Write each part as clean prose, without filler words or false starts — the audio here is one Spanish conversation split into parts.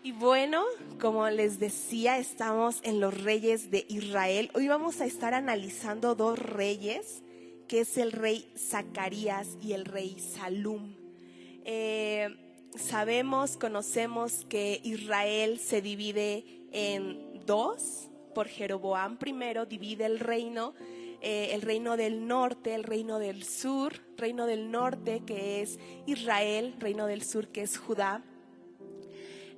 Y bueno, como les decía, estamos en los reyes de Israel. Hoy vamos a estar analizando dos reyes, que es el rey Zacarías y el rey Salum. Conocemos que Israel se divide en dos. Por Jeroboam primero divide el reino del norte, el reino del sur. Reino del norte, que es Israel; reino del sur, que es Judá.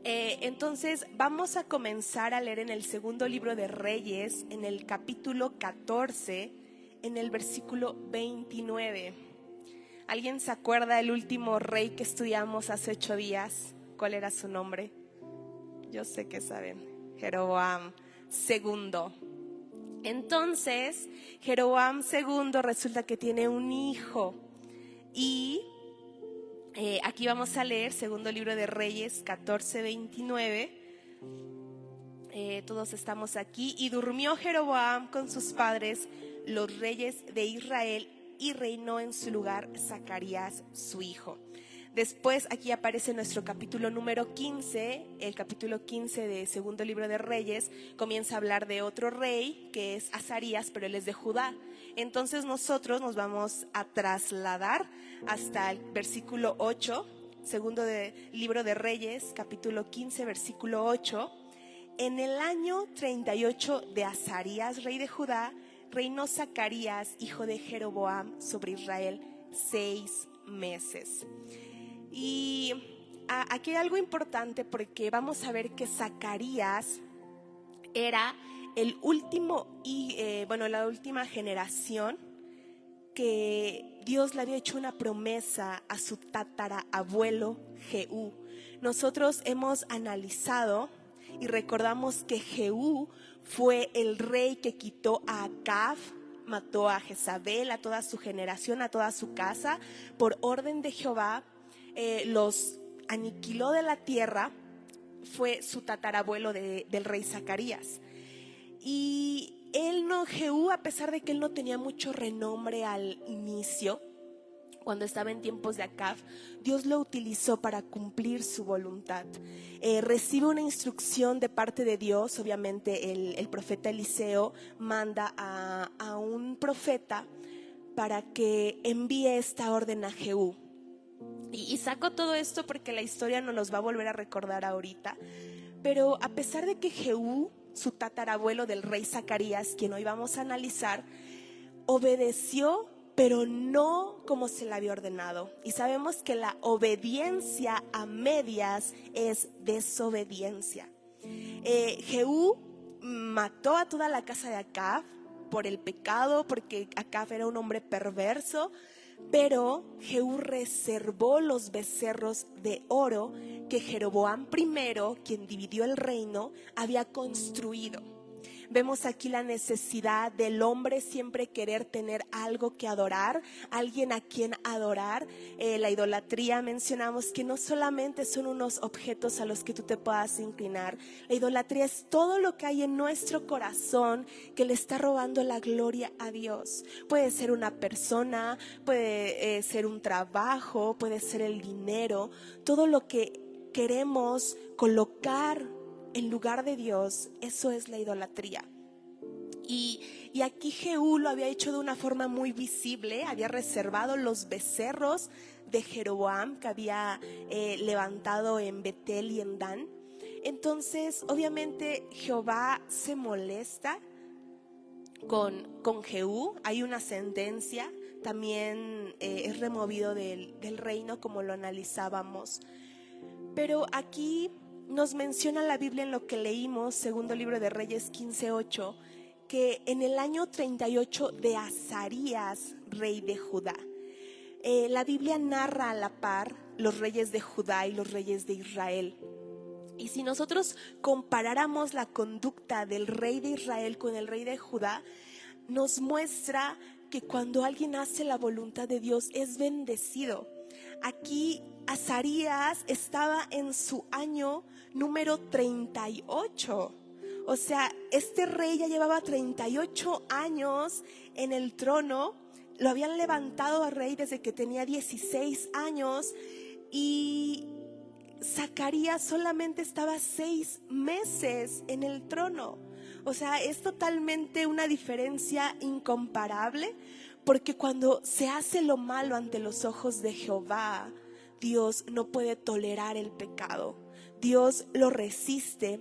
Entonces vamos a comenzar a leer en el segundo libro de Reyes, en el capítulo 14, en el versículo 29. ¿Alguien se acuerda del último rey que estudiamos hace 8 días? ¿Cuál era su nombre? Yo sé que saben. Jeroboam II. Entonces, Jeroboam II resulta que tiene un hijo. Y aquí vamos a leer segundo libro de Reyes 14:29. Todos estamos aquí. Y durmió Jeroboam con sus padres, los reyes de Israel, y reinó en su lugar Zacarías su hijo. Después aquí aparece nuestro capítulo número 15. El capítulo 15 de segundo libro de Reyes comienza a hablar de otro rey, que es Azarías, pero él es de Judá. Entonces nosotros nos vamos a trasladar hasta el versículo 8, segundo libro de Reyes, capítulo 15, versículo 8. En el año 38 de Azarías, rey de Judá, reinó Zacarías, hijo de Jeroboam, sobre Israel 6 meses. Y aquí hay algo importante, porque vamos a ver que Zacarías era el último la última generación que Dios le había hecho una promesa a su tatarabuelo Jehú. Nosotros hemos analizado y recordamos que Jehú fue el rey que quitó a Acab, mató a Jezabel, a toda su generación, a toda su casa, por orden de Jehová. Los aniquiló de la tierra. Fue su tatarabuelo del rey Zacarías. Y Jehú, a pesar de que él no tenía mucho renombre al inicio, cuando estaba en tiempos de Acab, Dios lo utilizó para cumplir su voluntad. Recibe una instrucción de parte de Dios. Obviamente el profeta Eliseo manda a un profeta para que envíe esta orden a Jehú. Y saco todo esto porque la historia nos los va a volver a recordar ahorita. Pero a pesar de que Jehú, su tatarabuelo del rey Zacarías, quien hoy vamos a analizar, obedeció, pero no como se le había ordenado. Y sabemos que la obediencia a medias es desobediencia. Jehú mató a toda la casa de Acab por el pecado, porque Acab era un hombre perverso. Pero Jehú reservó los becerros de oro que Jeroboam I, quien dividió el reino, había construido. Vemos aquí la necesidad del hombre siempre querer tener algo que adorar, alguien a quien adorar. La idolatría, mencionamos que no solamente son unos objetos a los que tú te puedas inclinar. La idolatría es todo lo que hay en nuestro corazón que le está robando la gloria a Dios. Puede ser una persona, puede ser un trabajo, puede ser el dinero. Todo lo que queremos colocar en lugar de Dios, eso es la idolatría. Y aquí Jehú lo había hecho de una forma muy visible. Había reservado los becerros de Jeroboam que había levantado en Betel y en Dan. Entonces obviamente Jehová se molesta con Jehú. Hay una sentencia. También es removido del reino, como lo analizábamos. Pero aquí nos menciona la Biblia, en lo que leímos, segundo libro de Reyes 15:8, que en el año 38 de Azarías, rey de Judá. La Biblia narra a la par los reyes de Judá y los reyes de Israel. Y si nosotros comparáramos la conducta del rey de Israel con el rey de Judá, nos muestra que cuando alguien hace la voluntad de Dios es bendecido. Aquí Azarías estaba en su año número 38. O sea, este rey ya llevaba 38 años en el trono. Lo habían levantado a rey desde que tenía 16 años. Y Zacarías solamente estaba 6 meses en el trono. O sea, es totalmente una diferencia incomparable, porque cuando se hace lo malo ante los ojos de Jehová, Dios no puede tolerar el pecado. Dios lo resiste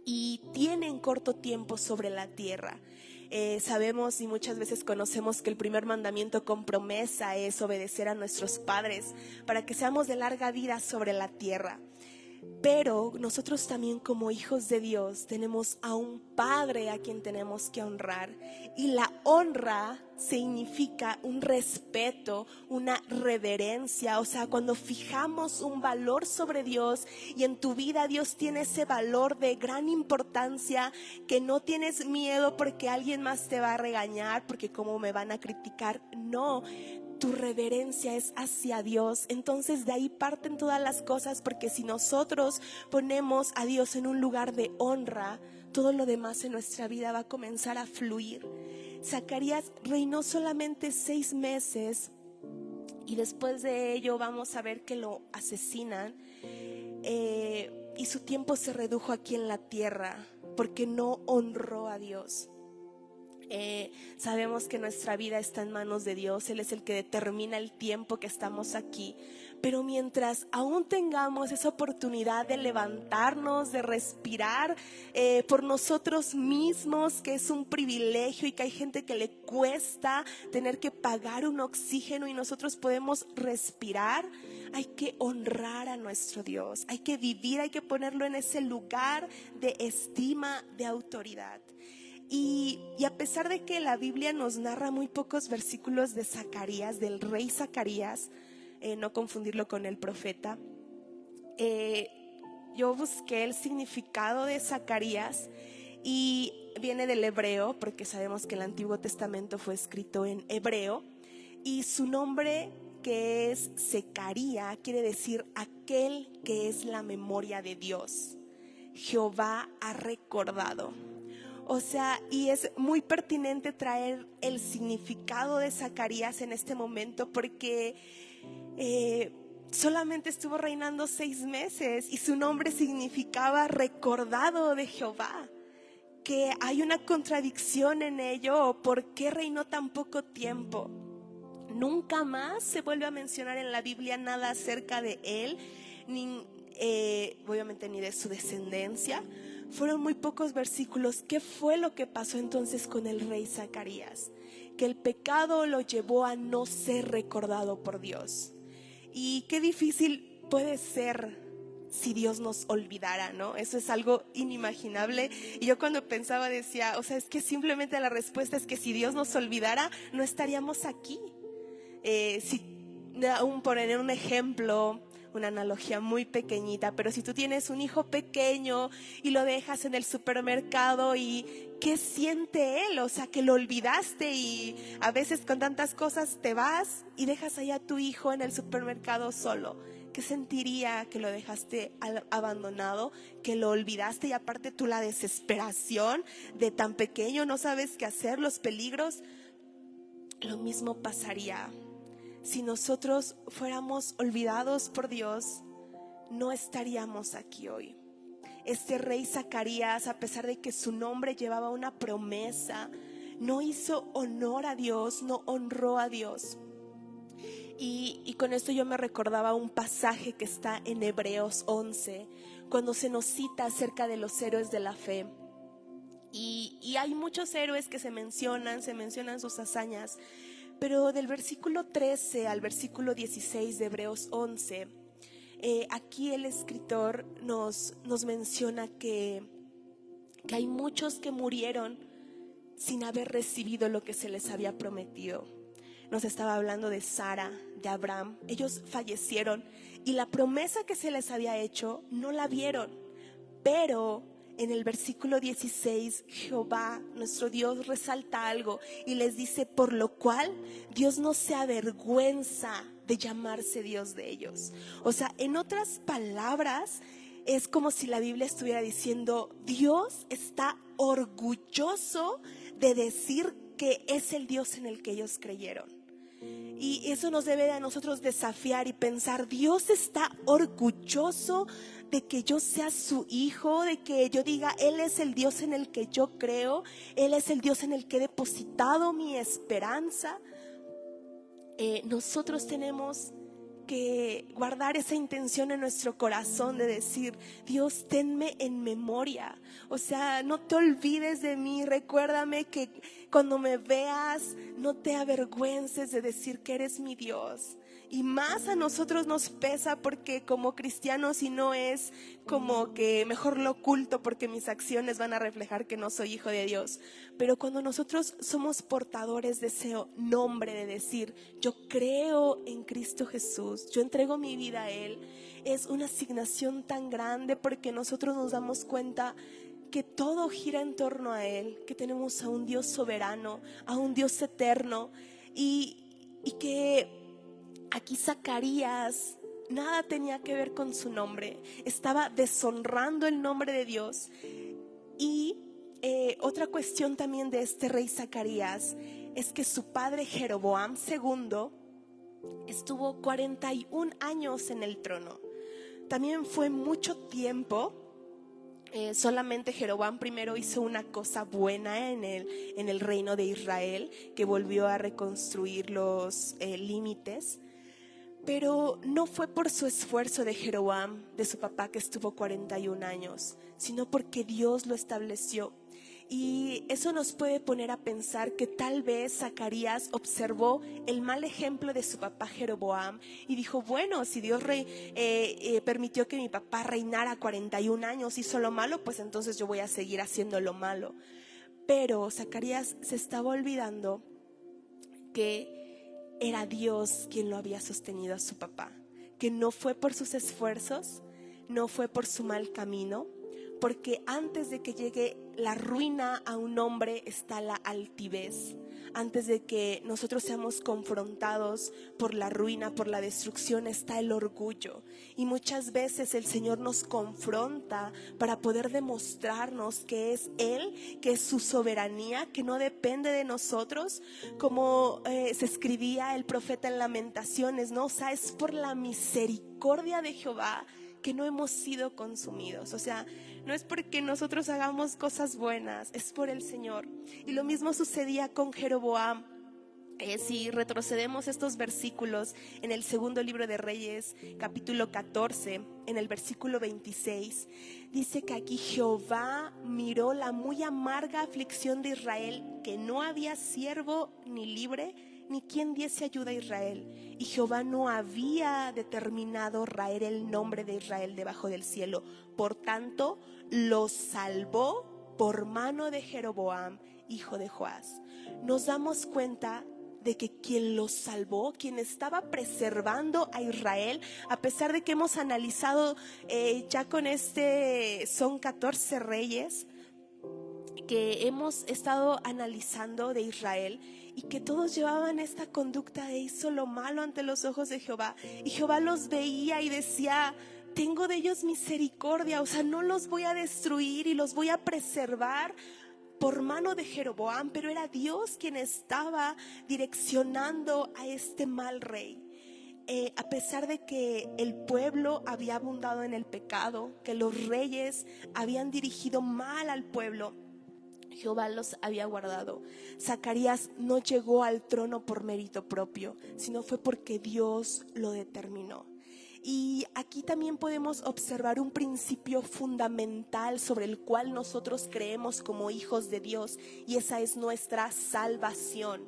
y tiene en corto tiempo sobre la tierra. Sabemos y muchas veces conocemos que el primer mandamiento con promesa es obedecer a nuestros padres para que seamos de larga vida sobre la tierra. Pero nosotros también, como hijos de Dios, tenemos a un Padre a quien tenemos que honrar. Y la honra significa un respeto, una reverencia. O sea, cuando fijamos un valor sobre Dios, y en tu vida Dios tiene ese valor de gran importancia, que no tienes miedo porque alguien más te va a regañar, porque cómo me van a criticar. No, tu reverencia es hacia Dios. Entonces de ahí parten todas las cosas, porque si nosotros ponemos a Dios en un lugar de honra, todo lo demás en nuestra vida va a comenzar a fluir. Zacarías reinó solamente 6 meses y después de ello vamos a ver que lo asesinan, y su tiempo se redujo aquí en la tierra porque no honró a Dios. Sabemos que nuestra vida está en manos de Dios. Él es el que determina el tiempo que estamos aquí. Pero mientras aún tengamos esa oportunidad de levantarnos, de respirar por nosotros mismos, que es un privilegio y que hay gente que le cuesta tener que pagar un oxígeno y nosotros podemos respirar, hay que honrar a nuestro Dios. Hay que vivir, hay que ponerlo en ese lugar de estima, de autoridad. Y a pesar de que la Biblia nos narra muy pocos versículos de Zacarías, del rey Zacarías, no confundirlo con el profeta, yo busqué el significado de Zacarías y viene del hebreo, porque sabemos que el Antiguo Testamento fue escrito en hebreo, y su nombre, que es Secaría, quiere decir aquel que es la memoria de Dios. Jehová ha recordado. O sea, y es muy pertinente traer el significado de Zacarías en este momento, porque solamente estuvo reinando 6 meses y su nombre significaba recordado de Jehová. Que hay una contradicción en ello. ¿Por qué reinó tan poco tiempo? Nunca más se vuelve a mencionar en la Biblia nada acerca de él, ni obviamente ni de su descendencia. Fueron muy pocos versículos. ¿Qué fue lo que pasó entonces con el rey Zacarías? Que el pecado lo llevó a no ser recordado por Dios. Y qué difícil puede ser si Dios nos olvidara, ¿no? Eso es algo inimaginable. Y yo cuando pensaba decía, o sea, es que simplemente la respuesta es que si Dios nos olvidara, no estaríamos aquí. Si aún poner un ejemplo, una analogía muy pequeñita, pero si tú tienes un hijo pequeño y lo dejas en el supermercado, y ¿qué siente él? O sea, que lo olvidaste, y a veces con tantas cosas te vas y dejas ahí a tu hijo en el supermercado solo. ¿Qué sentiría que lo dejaste abandonado, que lo olvidaste? Y aparte tú, la desesperación de tan pequeño, no sabes qué hacer, los peligros. Lo mismo pasaría si nosotros fuéramos olvidados por Dios. No estaríamos aquí hoy. Este rey Zacarías, a pesar de que su nombre llevaba una promesa, no hizo honor a Dios, no honró a Dios. Y con esto yo me recordaba un pasaje que está en Hebreos 11, cuando se nos cita acerca de los héroes de la fe. Y hay muchos héroes que se mencionan sus hazañas. Pero del versículo 13 al versículo 16 de Hebreos 11, aquí el escritor nos menciona que hay muchos que murieron sin haber recibido lo que se les había prometido. Nos estaba hablando de Sara, de Abraham. Ellos fallecieron y la promesa que se les había hecho no la vieron. Pero en el versículo 16, Jehová, nuestro Dios, resalta algo y les dice: por lo cual Dios no se avergüenza de llamarse Dios de ellos. O sea, en otras palabras, es como si la Biblia estuviera diciendo: Dios está orgulloso de decir que es el Dios en el que ellos creyeron. Y eso nos debe a nosotros desafiar y pensar, Dios está orgulloso de que yo sea su hijo, de que yo diga, Él es el Dios en el que yo creo, Él es el Dios en el que he depositado mi esperanza. Nosotros tenemos que guardar esa intención en nuestro corazón de decir, Dios, tenme en memoria. O sea, no te olvides de mí. Recuérdame que cuando me veas, no te avergüences de decir que eres mi Dios. Y más a nosotros nos pesa porque como cristianos, y no es como que mejor lo oculto porque mis acciones van a reflejar que no soy hijo de Dios. Pero cuando nosotros somos portadores de ese nombre, de decir, yo creo en Cristo Jesús, yo entrego mi vida a Él, es una asignación tan grande porque nosotros nos damos cuenta que todo gira en torno a Él, que tenemos a un Dios soberano, a un Dios eterno, y que aquí Zacarías nada tenía que ver con su nombre, estaba deshonrando el nombre de Dios. Y otra cuestión también de este rey Zacarías es que su padre Jeroboam II estuvo 41 años en el trono. También fue mucho tiempo. Solamente Jeroboam primero hizo una cosa buena en el reino de Israel, que volvió a reconstruir los límites. Pero no fue por su esfuerzo de Jeroboam, de su papá, que estuvo 41 años, sino porque Dios lo estableció. Y eso nos puede poner a pensar que tal vez Zacarías observó el mal ejemplo de su papá Jeroboam y dijo, bueno, si Dios permitió que mi papá reinara 41 años, hizo lo malo, pues entonces yo voy a seguir haciendo lo malo. Pero Zacarías se estaba olvidando que era Dios quien lo había sostenido a su papá, que no fue por sus esfuerzos, no fue por su mal camino, porque antes de que llegue la ruina a un hombre está la altivez. Antes de que nosotros seamos confrontados por la ruina, por la destrucción, está el orgullo. Y muchas veces el Señor nos confronta para poder demostrarnos que es Él, que es su soberanía, que no depende de nosotros, como se escribía el profeta en Lamentaciones, ¿no? O sea, es por la misericordia de Jehová que no hemos sido consumidos. O sea, no es porque nosotros hagamos cosas buenas, es por el Señor. Y lo mismo sucedía con Jeroboam. Si retrocedemos estos versículos en el segundo libro de Reyes, capítulo 14, en el versículo 26, dice que aquí Jehová miró la muy amarga aflicción de Israel, que no había siervo ni libre, ni quien diese ayuda a Israel. Y Jehová no había determinado raer el nombre de Israel debajo del cielo. Por tanto, lo salvó por mano de Jeroboam, hijo de Joás. Nos damos cuenta de que quien los salvó, quien estaba preservando a Israel, a pesar de que hemos analizado ya con son 14 reyes que hemos estado analizando de Israel, y que todos llevaban esta conducta de hizo lo malo ante los ojos de Jehová, y Jehová los veía y decía, tengo de ellos misericordia, o sea, no los voy a destruir y los voy a preservar por mano de Jeroboam. Pero era Dios quien estaba direccionando a este mal rey. A pesar de que el pueblo había abundado en el pecado, que los reyes habían dirigido mal al pueblo, Jehová los había guardado. Zacarías no llegó al trono por mérito propio, sino fue porque Dios lo determinó. Y aquí también podemos observar un principio fundamental sobre el cual nosotros creemos como hijos de Dios, y esa es nuestra salvación.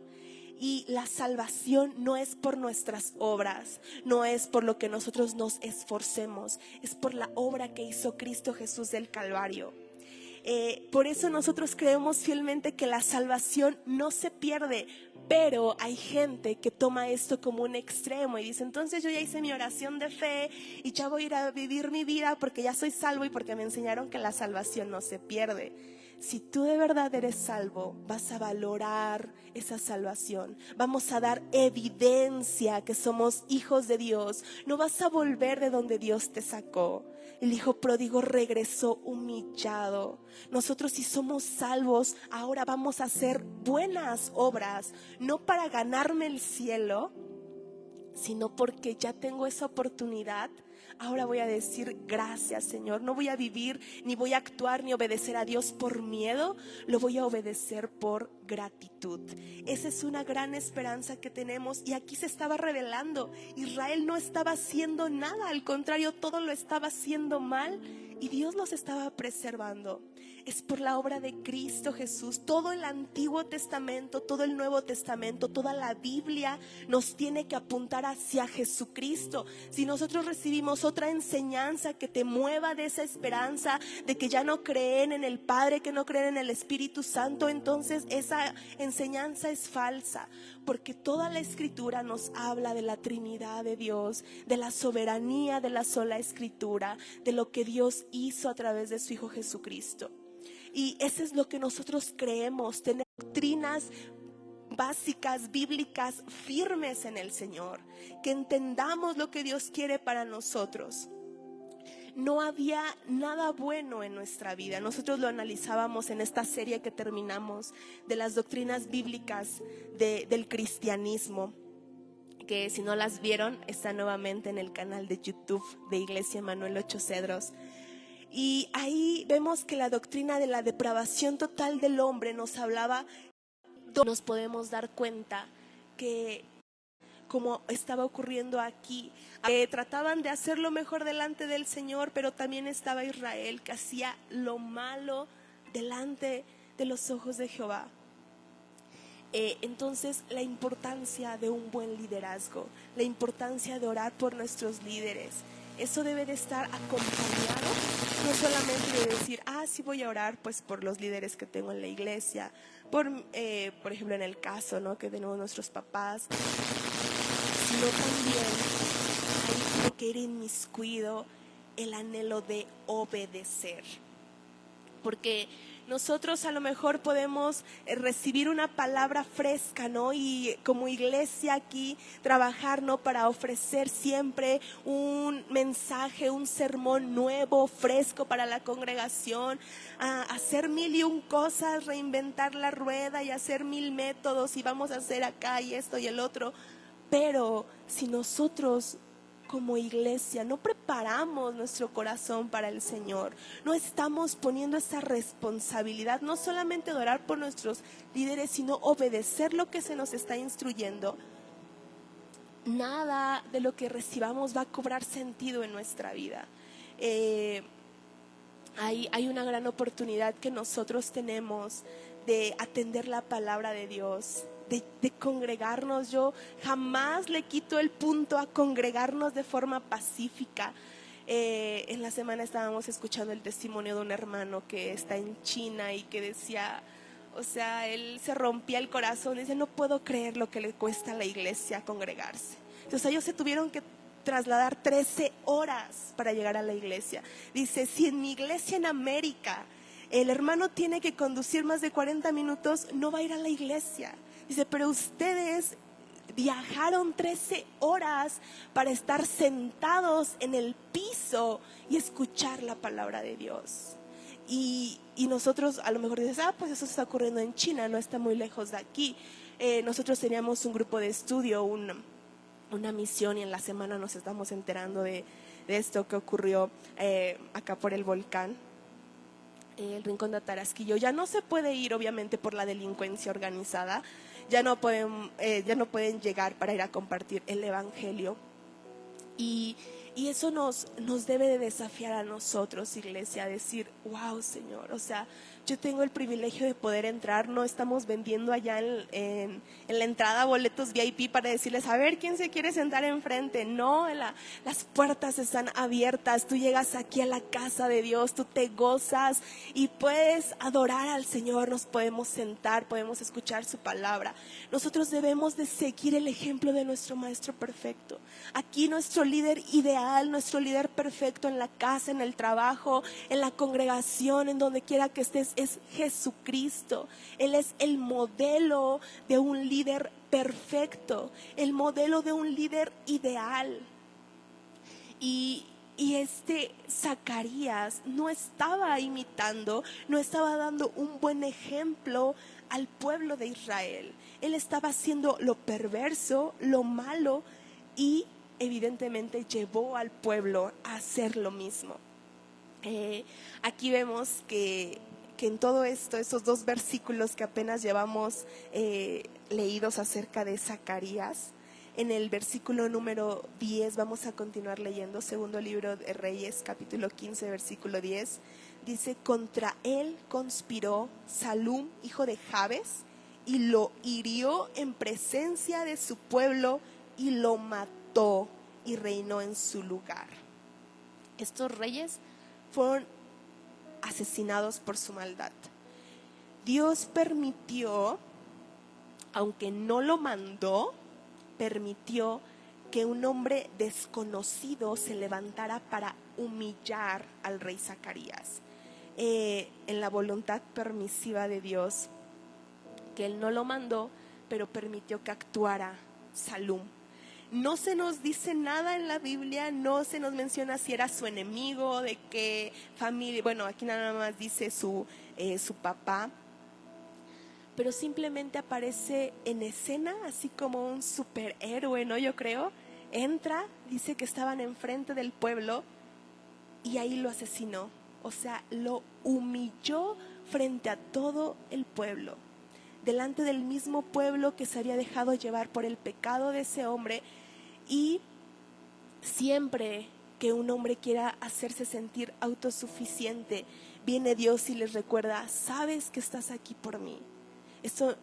Y la salvación no es por nuestras obras, no es por lo que nosotros nos esforcemos, es por la obra que hizo Cristo Jesús del Calvario. Por eso nosotros creemos fielmente que la salvación no se pierde. Pero hay gente que toma esto como un extremo y dice, entonces yo ya hice mi oración de fe y ya voy a ir a vivir mi vida porque ya soy salvo y porque me enseñaron que la salvación no se pierde. Si tú de verdad eres salvo, vas a valorar esa salvación. Vamos a dar evidencia que somos hijos de Dios. No vas a volver de donde Dios te sacó. El hijo pródigo regresó humillado. Nosotros, si somos salvos, ahora vamos a hacer buenas obras, no para ganarme el cielo, sino porque ya tengo esa oportunidad. Ahora voy a decir gracias, Señor. No voy a vivir, ni voy a actuar, ni obedecer a Dios por miedo. Lo voy a obedecer por gratitud. Esa es una gran esperanza que tenemos. Y aquí se estaba revelando. Israel no estaba haciendo nada, al contrario, todo lo estaba haciendo mal. Y Dios los estaba preservando. Es por la obra de Cristo Jesús. Todo el Antiguo Testamento, todo el Nuevo Testamento, toda la Biblia nos tiene que apuntar hacia Jesucristo. Si nosotros recibimos otra enseñanza que te mueva de esa esperanza, de que ya no creen en el Padre, que no creen en el Espíritu Santo, entonces esa enseñanza es falsa. Porque toda la Escritura nos habla de la Trinidad de Dios, de la soberanía de la sola Escritura, de lo que Dios hizo a través de su Hijo Jesucristo. Y eso es lo que nosotros creemos, tener doctrinas básicas, bíblicas, firmes en el Señor, que entendamos lo que Dios quiere para nosotros. No había nada bueno en nuestra vida. Nosotros lo analizábamos en esta serie que terminamos de las doctrinas bíblicas del cristianismo, que si no las vieron, está nuevamente en el canal de YouTube de Iglesia Emanuel Ocho Cedros. Y ahí vemos que la doctrina de la depravación total del hombre nos hablaba. Nos podemos dar cuenta que, como estaba ocurriendo aquí, trataban de hacer lo mejor delante del Señor, pero también estaba Israel, que hacía lo malo delante de los ojos de Jehová. Entonces, la importancia de un buen liderazgo, la importancia de orar por nuestros líderes, eso debe de estar acompañado, no solamente de decir, sí voy a orar pues por los líderes que tengo en la iglesia, por ejemplo en el caso, ¿no?, que tenemos nuestros papás, sino también ahí tiene que ir inmiscuido el anhelo de obedecer. Porque nosotros a lo mejor podemos recibir una palabra fresca, ¿no? Y como iglesia aquí trabajar, ¿no?, para ofrecer siempre un mensaje, un sermón nuevo, fresco para la congregación, hacer 1001 cosas, reinventar la rueda y hacer 1000 métodos y vamos a hacer acá y esto y el otro. Pero si nosotros como iglesia no preparamos nuestro corazón para el Señor, no estamos poniendo esa responsabilidad, no solamente de orar por nuestros líderes, sino obedecer lo que se nos está instruyendo, nada de lo que recibamos va a cobrar sentido en nuestra vida. Hay una gran oportunidad que nosotros tenemos de atender la palabra de Dios, de congregarnos. Yo jamás le quito el punto a congregarnos de forma pacífica. En la semana estábamos escuchando el testimonio de un hermano que está en China y que decía, o sea, él se rompía el corazón, dice, no puedo creer lo que le cuesta a la iglesia congregarse. O sea, ellos se tuvieron que trasladar 13 horas para llegar a la iglesia. Dice, si en mi iglesia en América el hermano tiene que conducir más de 40 minutos, no va a ir a la iglesia. Dice, pero ustedes viajaron 13 horas para estar sentados en el piso y escuchar la palabra de Dios. Y nosotros a lo mejor dices, pues eso está ocurriendo en China, no está muy lejos de aquí. Nosotros teníamos un grupo de estudio, una misión, y en la semana nos estamos enterando de esto que ocurrió acá por el volcán. El Rincón de Tarasquillo. Ya no se puede ir, obviamente, por la delincuencia organizada. Ya no pueden llegar para ir a compartir el evangelio. Y eso nos debe de desafiar a nosotros, iglesia, a decir, wow, Señor, o sea, yo tengo el privilegio de poder entrar. No estamos vendiendo allá en la entrada boletos VIP para decirles, a ver, ¿quién se quiere sentar enfrente? No, las puertas están abiertas. Tú llegas aquí a la casa de Dios, tú te gozas y puedes adorar al Señor. Nos podemos sentar, podemos escuchar su palabra. Nosotros debemos de seguir el ejemplo de nuestro Maestro perfecto. Aquí nuestro líder ideal, nuestro líder perfecto en la casa, en el trabajo, en la congregación, en donde quiera que estés, es Jesucristo. Él es el modelo de un líder perfecto, el modelo de un líder ideal. Y Zacarías no estaba imitando, no estaba dando un buen ejemplo al pueblo de Israel. Él estaba haciendo lo perverso, lo malo, y evidentemente llevó al pueblo a hacer lo mismo. Aquí vemos que en todo esto, esos 2 versículos que apenas llevamos leídos acerca de Zacarías, en el versículo número 10 vamos a continuar leyendo, segundo libro de Reyes, capítulo 15, versículo 10, dice: contra él conspiró Salum, hijo de Jabes, y lo hirió en presencia de su pueblo y lo mató y reinó en su lugar. Estos reyes fueron asesinados por su maldad. Dios permitió, aunque no lo mandó, permitió que un hombre desconocido se levantara para humillar al rey Zacarías. En la voluntad permisiva de Dios, que él no lo mandó, pero permitió que actuara Salum. No se nos dice nada en la Biblia, no se nos menciona si era su enemigo, de qué familia. Bueno, aquí nada más dice su papá, pero simplemente aparece en escena así como un superhéroe, ¿no? Yo creo, entra, dice que estaban enfrente del pueblo y ahí lo asesinó. O sea, lo humilló frente a todo el pueblo, delante del mismo pueblo que se había dejado llevar por el pecado de ese hombre. Y siempre que un hombre quiera hacerse sentir autosuficiente, viene Dios y les recuerda: sabes que estás aquí por mí. Esto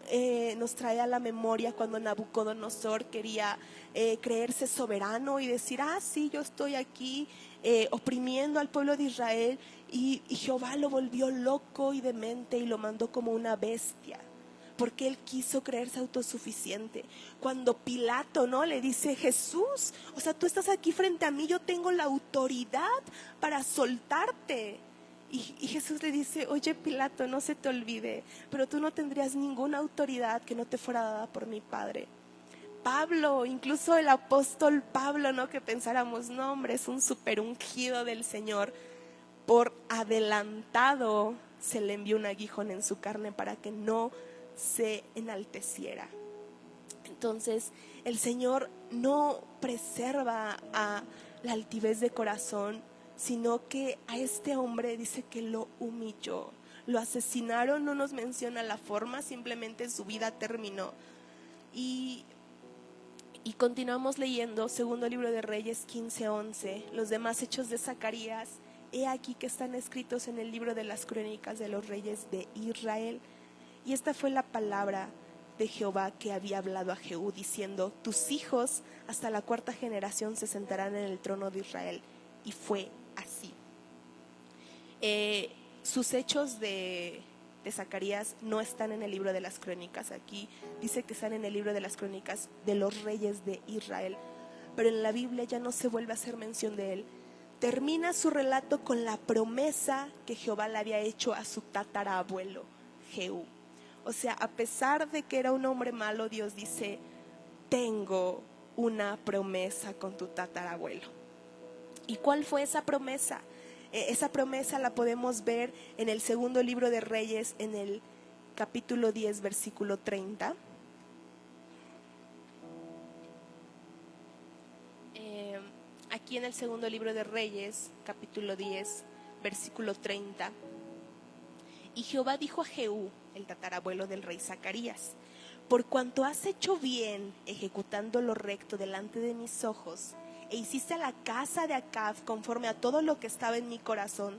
nos trae a la memoria cuando Nabucodonosor quería creerse soberano y decir: sí, yo estoy aquí oprimiendo al pueblo de Israel, y Jehová lo volvió loco y demente y lo mandó como una bestia, porque él quiso creerse autosuficiente. Cuando Pilato, ¿no?, le dice: Jesús, o sea, tú estás aquí frente a mí, yo tengo la autoridad para soltarte. Y Jesús le dice: oye, Pilato, no se te olvide, pero tú no tendrías ninguna autoridad que no te fuera dada por mi Padre. Pablo, incluso el apóstol Pablo, ¿no?, que pensáramos: no, hombre, es un super ungido del Señor, por adelantado se le envió un aguijón en su carne para que no se enalteciera. Entonces el Señor no preserva a la altivez de corazón, sino que a este hombre dice que lo humilló. Lo asesinaron, no nos menciona la forma, simplemente su vida terminó. Y continuamos leyendo, segundo libro de Reyes 15:11, los demás hechos de Zacarías, he aquí que están escritos en el libro de las crónicas de los reyes de Israel. Y esta fue la palabra de Jehová que había hablado a Jehú, diciendo: tus hijos hasta la 4ª generación se sentarán en el trono de Israel. Y fue así. Sus hechos de Zacarías no están en el libro de las crónicas. Aquí dice que están en el libro de las crónicas de los reyes de Israel, pero en la Biblia ya no se vuelve a hacer mención de él. Termina su relato con la promesa que Jehová le había hecho a su tatarabuelo Jehú. O sea, a pesar de que era un hombre malo, Dios dice: tengo una promesa con tu tatarabuelo. ¿Y cuál fue esa promesa? Esa promesa la podemos ver en el segundo libro de Reyes, en el capítulo 10, versículo 30. Aquí en el segundo libro de Reyes, capítulo 10, versículo 30. Y Jehová dijo a Jehú, el tatarabuelo del rey Zacarías: por cuanto has hecho bien ejecutando lo recto delante de mis ojos, e hiciste a la casa de Acab conforme a todo lo que estaba en mi corazón,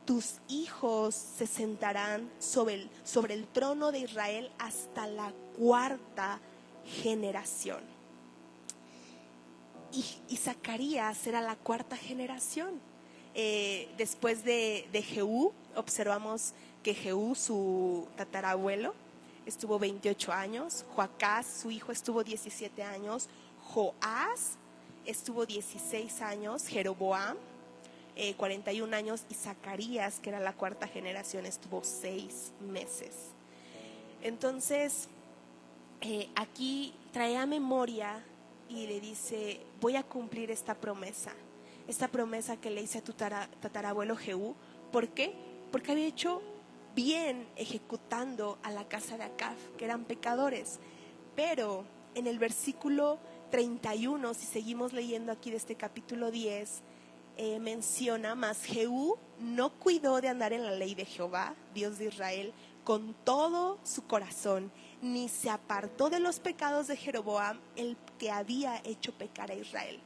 tus hijos se sentarán sobre el trono de Israel hasta la 4ª generación. Y Zacarías era la 4ª generación. Después de Jehú, observamos que Jehú, su tatarabuelo, estuvo 28 años, Joacás, su hijo, estuvo 17 años, Joás estuvo 16 años, Jeroboam 41 años, y Zacarías, que era la 4ª generación, estuvo 6 meses. Entonces aquí trae a memoria y le dice: voy a cumplir esta promesa que le hice a tu tatarabuelo Jehú. ¿Por qué? Porque había hecho bien ejecutando a la casa de Acab, que eran pecadores. Pero en el versículo 31, si seguimos leyendo aquí de este capítulo 10, menciona: mas Jehú no cuidó de andar en la ley de Jehová, Dios de Israel, con todo su corazón, ni se apartó de los pecados de Jeroboam, el que había hecho pecar a Israel.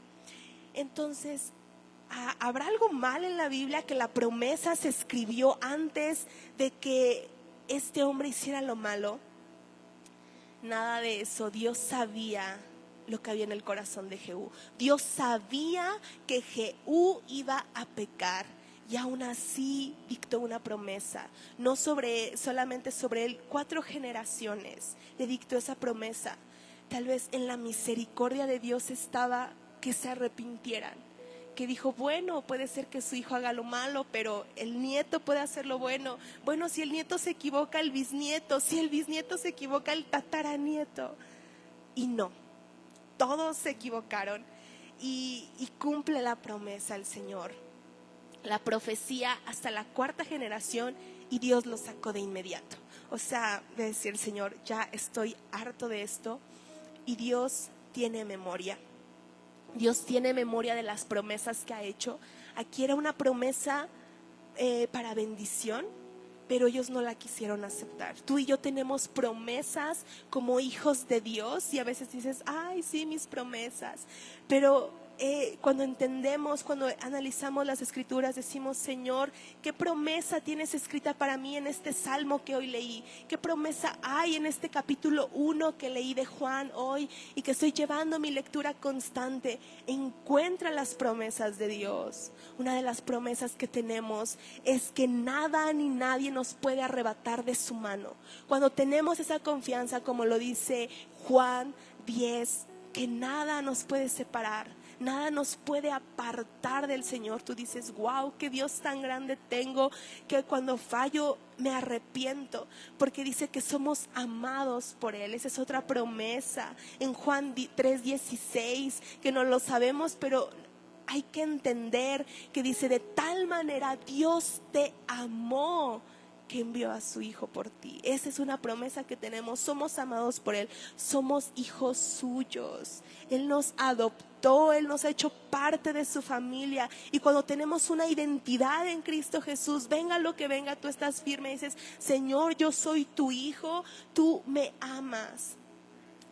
Entonces, ¿habrá algo mal en la Biblia que la promesa se escribió antes de que este hombre hiciera lo malo? Nada de eso. Dios sabía lo que había en el corazón de Jehú. Dios sabía que Jehú iba a pecar, y aún así dictó una promesa, no solamente sobre él, 4 generaciones le dictó esa promesa. Tal vez en la misericordia de Dios estaba que se arrepintieran, que dijo: bueno, puede ser que su hijo haga lo malo, pero el nieto puede hacer lo bueno. Bueno, si el nieto se equivoca, el bisnieto; si el bisnieto se equivoca, el tataranieto. Y no, todos se equivocaron, y cumple la promesa el Señor, la profecía hasta la 4ª generación, y Dios lo sacó de inmediato. O sea, de decir: Señor, ya estoy harto de esto. Y Dios tiene memoria. Dios tiene memoria de las promesas que ha hecho. Aquí era una promesa para bendición, pero ellos no la quisieron aceptar. Tú y yo tenemos promesas como hijos de Dios, y a veces dices: ay, sí, mis promesas. Pero cuando entendemos, cuando analizamos las escrituras, decimos: Señor, ¿qué promesa tienes escrita para mí en este salmo que hoy leí? ¿Qué promesa hay en este capítulo 1 que leí de Juan hoy y que estoy llevando mi lectura constante? Encuentra las promesas de Dios. Una de las promesas que tenemos es que nada ni nadie nos puede arrebatar de su mano. Cuando tenemos esa confianza, como lo dice Juan 10, que nada nos puede separar, nada nos puede apartar del Señor. Tú dices: wow, qué Dios tan grande tengo, que cuando fallo me arrepiento, porque dice que somos amados por Él. Esa es otra promesa en Juan 3:16, que no lo sabemos, pero hay que entender que dice: de tal manera Dios te amó, que envió a su Hijo por ti. Esa es una promesa que tenemos. Somos amados por Él, somos hijos suyos. Él nos adoptó, Él nos ha hecho parte de su familia. Y cuando tenemos una identidad en Cristo Jesús, venga lo que venga, tú estás firme y dices: Señor, yo soy tu hijo, tú me amas.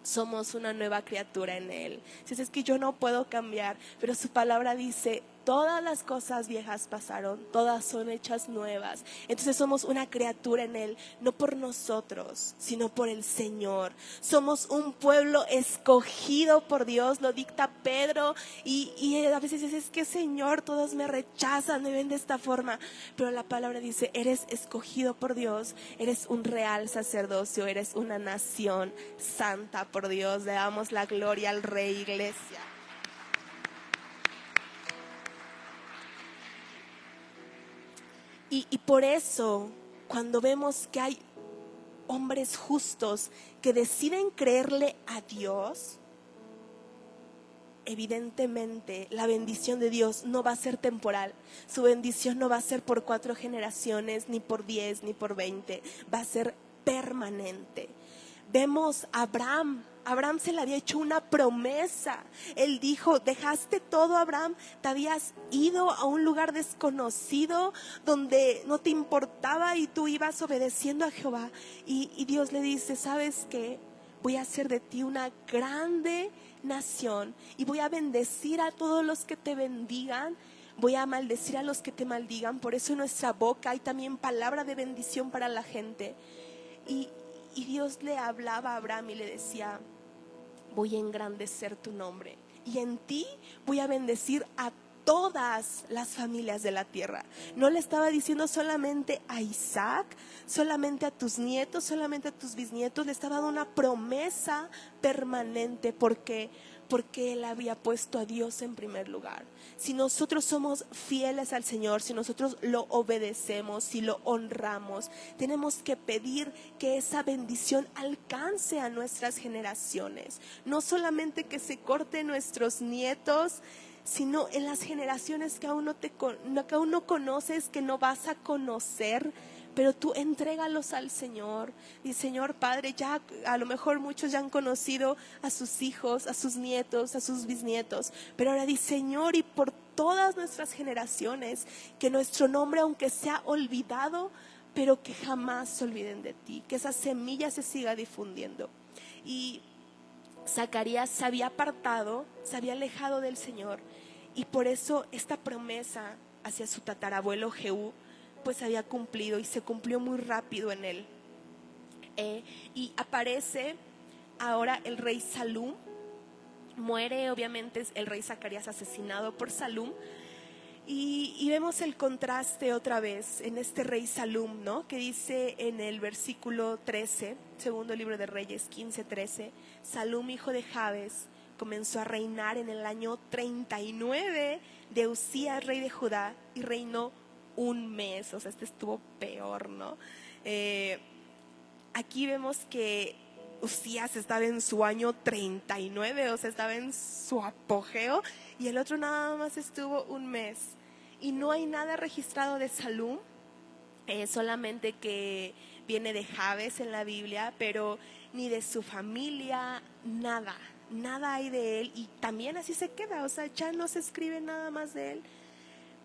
Somos una nueva criatura en Él. Si es que yo no puedo cambiar, pero su palabra dice: todas las cosas viejas pasaron, todas son hechas nuevas. Entonces somos una criatura en Él, no por nosotros, sino por el Señor. Somos un pueblo escogido por Dios, lo dicta Pedro, y a veces dices: es que Señor, todos me rechazan, me ven de esta forma. Pero la palabra dice: eres escogido por Dios, eres un real sacerdocio, eres una nación santa por Dios. Le damos la gloria al Rey, iglesia. Y por eso, cuando vemos que hay hombres justos que deciden creerle a Dios, evidentemente la bendición de Dios no va a ser temporal. Su bendición no va a ser por 4 generaciones, ni por 10, ni por 20. Va a ser permanente. Vemos a Abraham. Abraham se le había hecho una promesa. Él dijo: dejaste todo, Abraham, te habías ido a un lugar desconocido donde no te importaba y tú ibas obedeciendo a Jehová. Y Dios le dice: ¿sabes qué? Voy a hacer de ti una grande nación y voy a bendecir a todos los que te bendigan. Voy a maldecir a los que te maldigan. Por eso en nuestra boca hay también palabra de bendición para la gente. Y Dios le hablaba a Abraham y le decía: voy a engrandecer tu nombre y en ti voy a bendecir a todas las familias de la tierra. No le estaba diciendo solamente a Isaac, solamente a tus nietos, solamente a tus bisnietos. Le estaba dando una promesa permanente. Porque Él había puesto a Dios en primer lugar. Si nosotros somos fieles al Señor, si nosotros lo obedecemos, si lo honramos, tenemos que pedir que esa bendición alcance a nuestras generaciones. No solamente que se corte nuestros nietos, sino en las generaciones que aún no conoces, que no vas a conocer, pero tú entrégalos al Señor. Y Señor Padre, ya a lo mejor muchos ya han conocido a sus hijos, a sus nietos, a sus bisnietos, pero ahora di, Señor, y por todas nuestras generaciones, que nuestro nombre, aunque sea olvidado, pero que jamás se olviden de ti, que esa semilla se siga difundiendo. Y Zacarías se había apartado, se había alejado del Señor, y por eso esta promesa hacia su tatarabuelo Jehú pues había cumplido, y se cumplió muy rápido en él. Y aparece ahora el rey Salum, muere obviamente el rey Zacarías asesinado por Salum, y vemos el contraste otra vez en este rey Salum, ¿no? Que dice en el versículo 13, segundo libro de Reyes 15:13, Salum, hijo de Jabes, comenzó a reinar en el año 39 de Usías, rey de Judá, y reinó un mes. O sea, este estuvo peor, ¿no? Aquí vemos que Usías estaba en su año 39, o sea, estaba en su apogeo, y el otro nada más estuvo un mes. Y no hay nada registrado de Salum, solamente que viene de Jabes en la Biblia, pero ni de su familia, nada hay de él, y también así se queda, o sea, ya no se escribe nada más de él.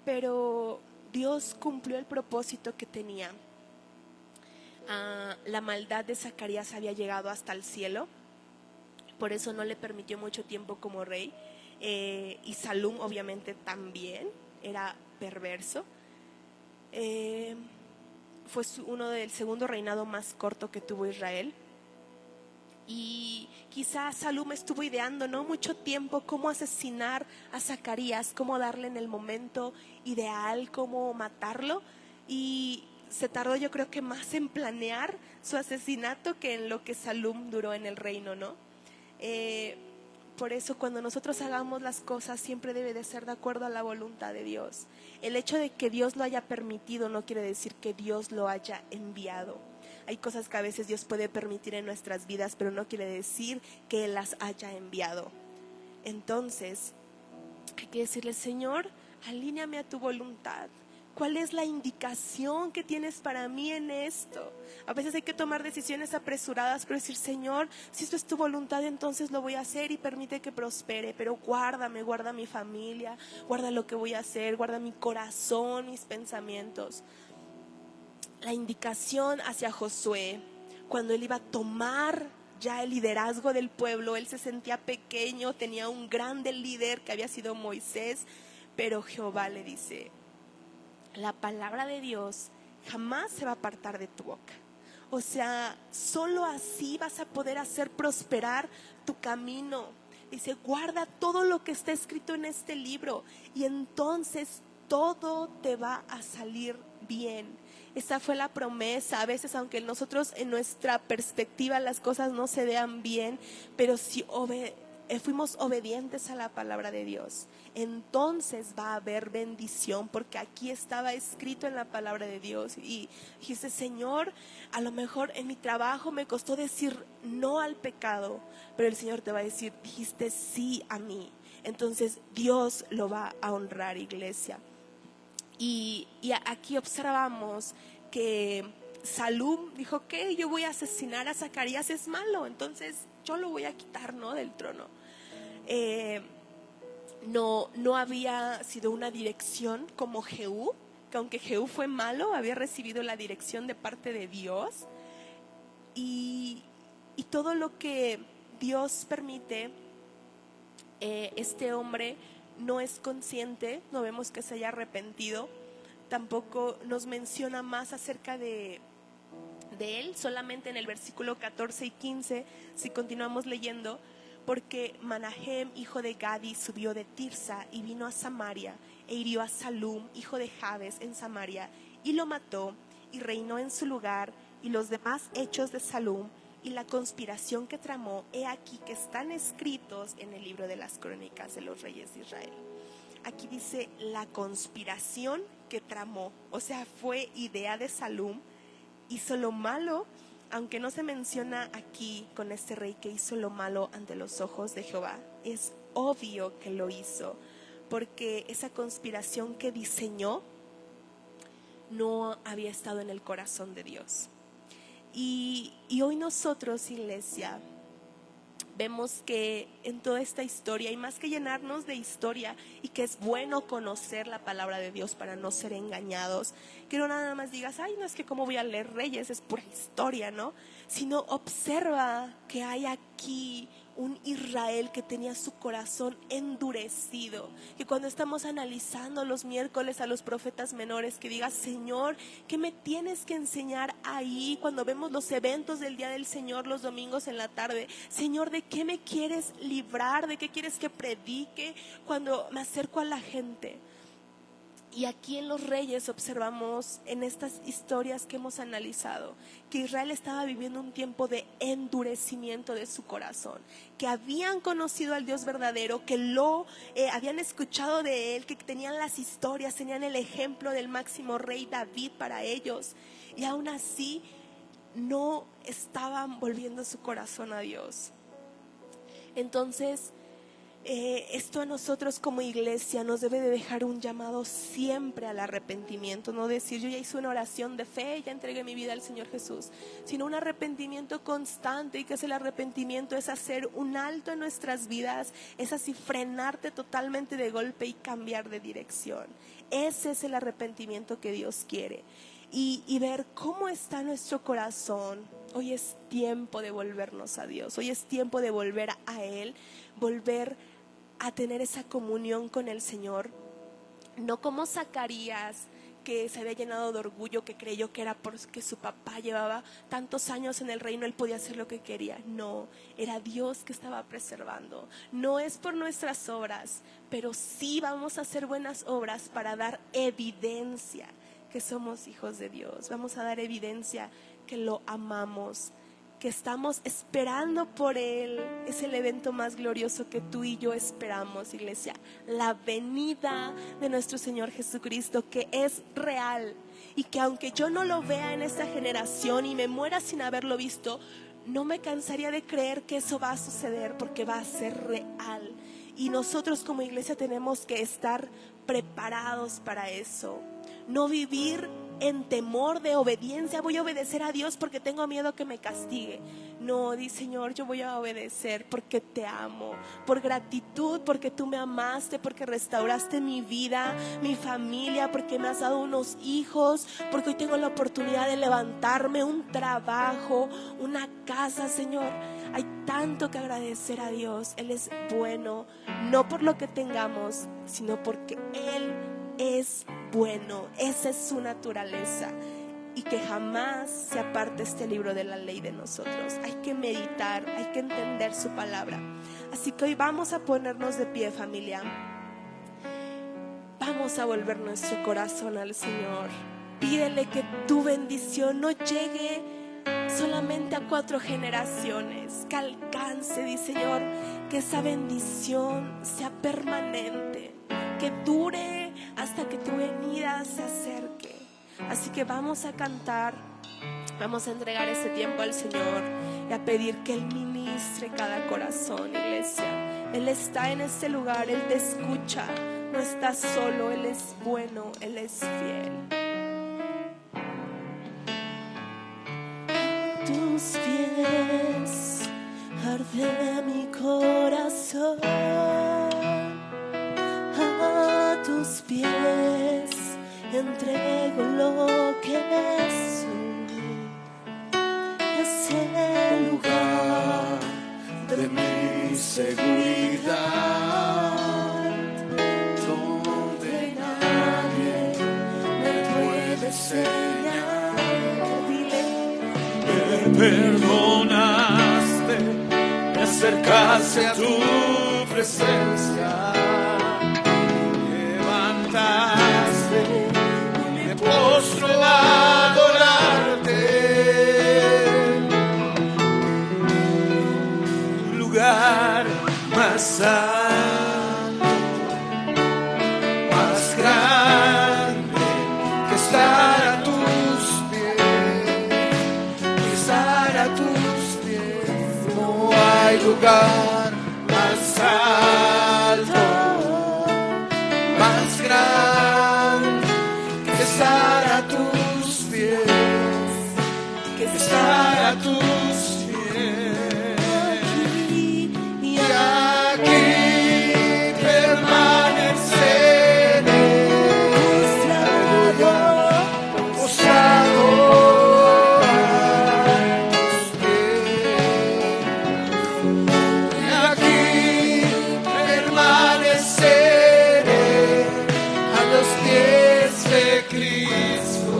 Pero Dios cumplió el propósito que tenía. La maldad de Zacarías había llegado hasta el cielo, por eso no le permitió mucho tiempo como rey, y Salum obviamente también era perverso. Fue uno del segundo reinado más corto que tuvo Israel, y quizás Salum estuvo ideando, ¿no?, mucho tiempo cómo asesinar a Zacarías, cómo darle en el momento ideal, cómo matarlo, y se tardó, yo creo que más en planear su asesinato que en lo que Salum duró en el reino, ¿no? Por eso cuando nosotros hagamos las cosas siempre debe de ser de acuerdo a la voluntad de Dios. El hecho de que Dios lo haya permitido no quiere decir que Dios lo haya enviado. Hay cosas que a veces Dios puede permitir en nuestras vidas, pero no quiere decir que Él las haya enviado. Entonces, hay que decirle, Señor, alíñame a tu voluntad. ¿Cuál es la indicación que tienes para mí en esto? A veces hay que tomar decisiones apresuradas, pero decir, Señor, si esto es tu voluntad, entonces lo voy a hacer y permite que prospere, pero guárdame, guarda mi familia, guarda lo que voy a hacer, guarda mi corazón, mis pensamientos. La indicación hacia Josué, cuando él iba a tomar ya el liderazgo del pueblo, él se sentía pequeño, tenía un grande líder que había sido Moisés, pero Jehová le dice, la palabra de Dios jamás se va a apartar de tu boca. O sea, solo así vas a poder hacer prosperar tu camino. Dice, guarda todo lo que está escrito en este libro y entonces todo te va a salir bien. Esa fue la promesa. A veces, aunque nosotros en nuestra perspectiva las cosas no se vean bien, pero si fuimos obedientes a la palabra de Dios, entonces va a haber bendición, porque aquí estaba escrito en la palabra de Dios. Y dijiste, Señor, a lo mejor en mi trabajo me costó decir no al pecado, pero el Señor te va a decir, dijiste sí a mí. Entonces Dios lo va a honrar, iglesia. Y aquí observamos que Salum dijo que yo voy a asesinar a Zacarías, es malo, entonces yo lo voy a quitar, ¿no?, del trono. No había sido una dirección como Jehú, que aunque Jehú fue malo, había recibido la dirección de parte de Dios. Y todo lo que Dios permite, este hombre no es consciente, no vemos que se haya arrepentido, tampoco nos menciona más acerca de él, solamente en el versículo 14 y 15, si continuamos leyendo, porque Manahem, hijo de Gadi, subió de Tirsa y vino a Samaria, e hirió a Salum, hijo de Jabes, en Samaria, y lo mató, y reinó en su lugar, y los demás hechos de Salum, y la conspiración que tramó, he aquí que están escritos en el libro de las crónicas de los reyes de Israel. Aquí dice la conspiración que tramó, o sea, fue idea de Salum, hizo lo malo, aunque no se menciona aquí con este rey que hizo lo malo ante los ojos de Jehová. Es obvio que lo hizo, porque esa conspiración que diseñó no había estado en el corazón de Dios. Y hoy nosotros, iglesia, vemos que en toda esta historia, y más que llenarnos de historia, y que es bueno conocer la palabra de Dios para no ser engañados, que no nada más digas, ay, no es que cómo voy a leer Reyes, es pura historia, ¿no? Sino observa que hay aquí un Israel que tenía su corazón endurecido, que cuando estamos analizando los miércoles a los profetas menores, que digas, Señor, ¿qué me tienes que enseñar ahí? Cuando vemos los eventos del Día del Señor los domingos en la tarde, Señor, ¿de qué me quieres librar? ¿De qué quieres que predique cuando me acerco a la gente? Y aquí en los Reyes observamos en estas historias que hemos analizado que Israel estaba viviendo un tiempo de endurecimiento de su corazón, que habían conocido al Dios verdadero, que lo habían escuchado de él, que tenían las historias, tenían el ejemplo del máximo rey David para ellos, y aún así no estaban volviendo su corazón a Dios. Entonces esto a nosotros como iglesia nos debe de dejar un llamado siempre al arrepentimiento. No decir, yo ya hice una oración de fe, ya entregué mi vida al Señor Jesús, sino un arrepentimiento constante. Y que es el arrepentimiento, es hacer un alto en nuestras vidas, es así frenarte totalmente de golpe y cambiar de dirección. Ese es el arrepentimiento que Dios quiere. Y ver cómo está nuestro corazón. Hoy es tiempo de volvernos a Dios, hoy es tiempo de volver a Él, volver a tener esa comunión con el Señor. No como Zacarías, que se había llenado de orgullo, que creyó que era porque su papá llevaba tantos años en el reino, él podía hacer lo que quería. No, era Dios que estaba preservando. No es por nuestras obras, pero sí vamos a hacer buenas obras para dar evidencia que somos hijos de Dios. Vamos a dar evidencia que lo amamos, que estamos esperando por Él. Es el evento más glorioso que tú y yo esperamos, iglesia, la venida de nuestro Señor Jesucristo, que es real, y que aunque yo no lo vea en esta generación y me muera sin haberlo visto, no me cansaría de creer que eso va a suceder, porque va a ser real. Y nosotros como iglesia tenemos que estar preparados para eso. No vivir en temor de obediencia, voy a obedecer a Dios porque tengo miedo que me castigue. No, di, Señor, yo voy a obedecer porque te amo, por gratitud, porque tú me amaste, porque restauraste mi vida, mi familia, porque me has dado unos hijos, porque hoy tengo la oportunidad de levantarme, un trabajo, una casa, Señor. Hay tanto que agradecer a Dios. Él es bueno, no por lo que tengamos, sino porque Él es bueno. Esa es su naturaleza, y que jamás se aparte este libro de la ley de nosotros. Hay que meditar, hay que entender su palabra. Así que hoy vamos a ponernos de pie, familia. Vamos a volver nuestro corazón al Señor. Pídele que tu bendición no llegue solamente a 4 generaciones, que alcance, di, Señor, que esa bendición sea permanente, que dure hasta que tu venida se acerque. Así que vamos a cantar, vamos a entregar este tiempo al Señor y a pedir que Él ministre cada corazón, iglesia. Él está en este lugar, Él te escucha, no estás solo, Él es bueno, Él es fiel. Tus pies arde mi corazón, a tus pies entrego lo que soy. Es el lugar de mi seguridad, donde nadie me puede señalar. Me perdonaste, me acercaste a tu presencia, levantaste y me postro a adorarte. Lugar más alto, más grande, que estar a tus pies, que estar a tus pies. No hay lugar más alto, tus pies. Y aquí permaneceré, postrado a tus pies. Y aquí permaneceré a los pies de Cristo.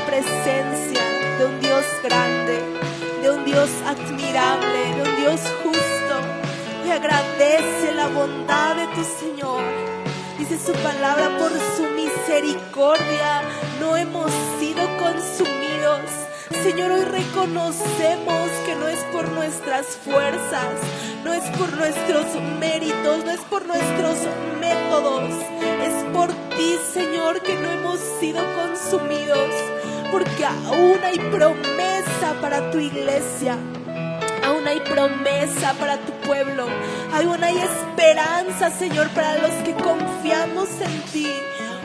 Presencia de un Dios grande, de un Dios admirable, de un Dios justo, y agradece la bondad de tu Señor. Dice su palabra: por su misericordia no hemos sido consumidos. Señor, hoy reconocemos que no es por nuestras fuerzas, no es por nuestros méritos, no es por nuestros métodos, es por ti, Señor, que no hemos sido consumidos. Porque aún hay promesa para tu iglesia, aún hay promesa para tu pueblo, aún hay esperanza, Señor, para los que confiamos en ti.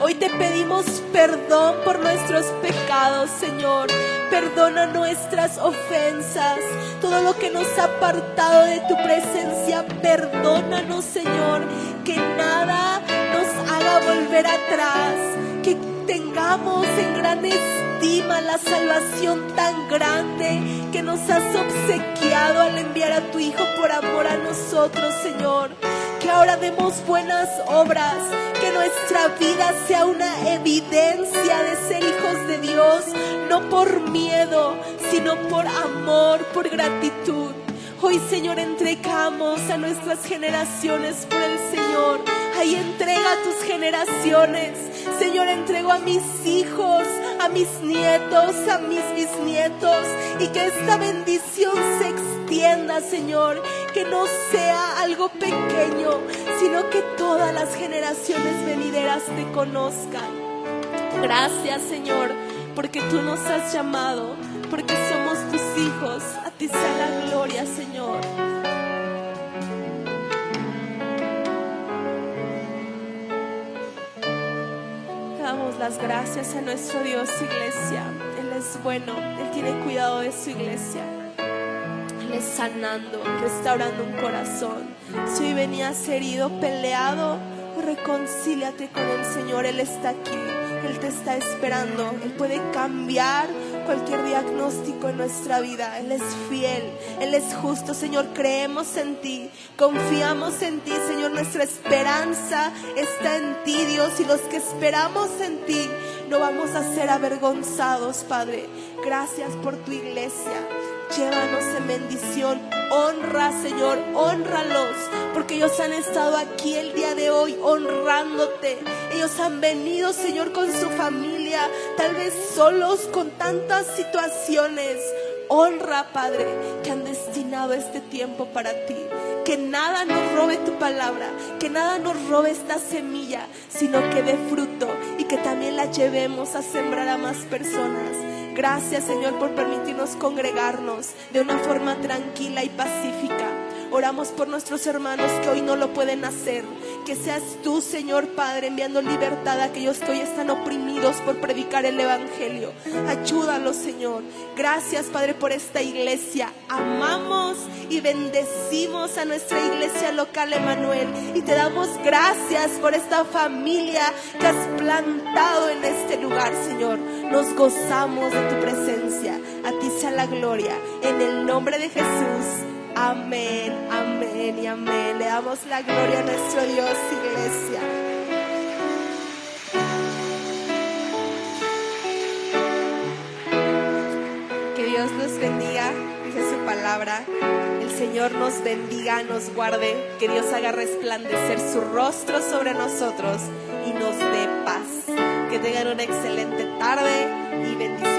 Hoy te pedimos perdón por nuestros pecados, Señor. Perdona nuestras ofensas, todo lo que nos ha apartado de tu presencia. Perdónanos, Señor, que nada nos haga volver atrás, que tengamos en gran estima la salvación tan grande que nos has obsequiado al enviar a tu Hijo por amor a nosotros, Señor. Que ahora demos buenas obras, que nuestra vida sea una evidencia de ser hijos de Dios, no por miedo, sino por amor, por gratitud. Hoy, Señor, entregamos a nuestras generaciones por el Señor. Ahí entrega a tus generaciones. Señor, entrego a mis hijos, a mis nietos, a mis bisnietos, y que esta bendición se extienda, Señor, que no sea algo pequeño, sino que todas las generaciones venideras te conozcan. Gracias, Señor, porque tú nos has llamado, porque somos tus hijos. A ti sea la gloria, Señor. Damos las gracias a nuestro Dios, iglesia. Él es bueno, Él tiene cuidado de su iglesia. Él es sanando, restaurando un corazón. Si hoy venías herido, peleado, reconcíliate con el Señor. Él está aquí, Él te está esperando. Él puede cambiar cualquier diagnóstico en nuestra vida. Él es fiel, Él es justo. Señor, creemos en ti, confiamos en ti, Señor. Nuestra esperanza está en ti, Dios, y los que esperamos en ti no vamos a ser avergonzados, Padre. Gracias por tu iglesia. Llévanos en bendición. Honra, Señor, honralos, porque ellos han estado aquí el día de hoy honrándote. Ellos han venido, Señor, con su familia, tal vez solos, con tantas situaciones. Honra, Padre, que han destinado este tiempo para ti. Que nada nos robe tu palabra, que nada nos robe esta semilla, sino que dé fruto y que también la llevemos a sembrar a más personas. Gracias, Señor, por permitirnos congregarnos de una forma tranquila y pacífica. Oramos por nuestros hermanos que hoy no lo pueden hacer. Que seas tú, Señor Padre, enviando libertad a aquellos que hoy están oprimidos por predicar el evangelio. Ayúdalos, Señor. Gracias, Padre, por esta iglesia. Amamos y bendecimos a nuestra iglesia local, Emanuel, y te damos gracias por esta familia que has plantado en este lugar, Señor. Nos gozamos de tu presencia. A ti sea la gloria, en el nombre de Jesús. Amén, amén y amén. Le damos la gloria a nuestro Dios, iglesia. Que Dios nos bendiga, dice su palabra. El Señor nos bendiga, nos guarde. Que Dios haga resplandecer su rostro sobre nosotros y nos dé paz. Que tengan una excelente tarde y bendiciones.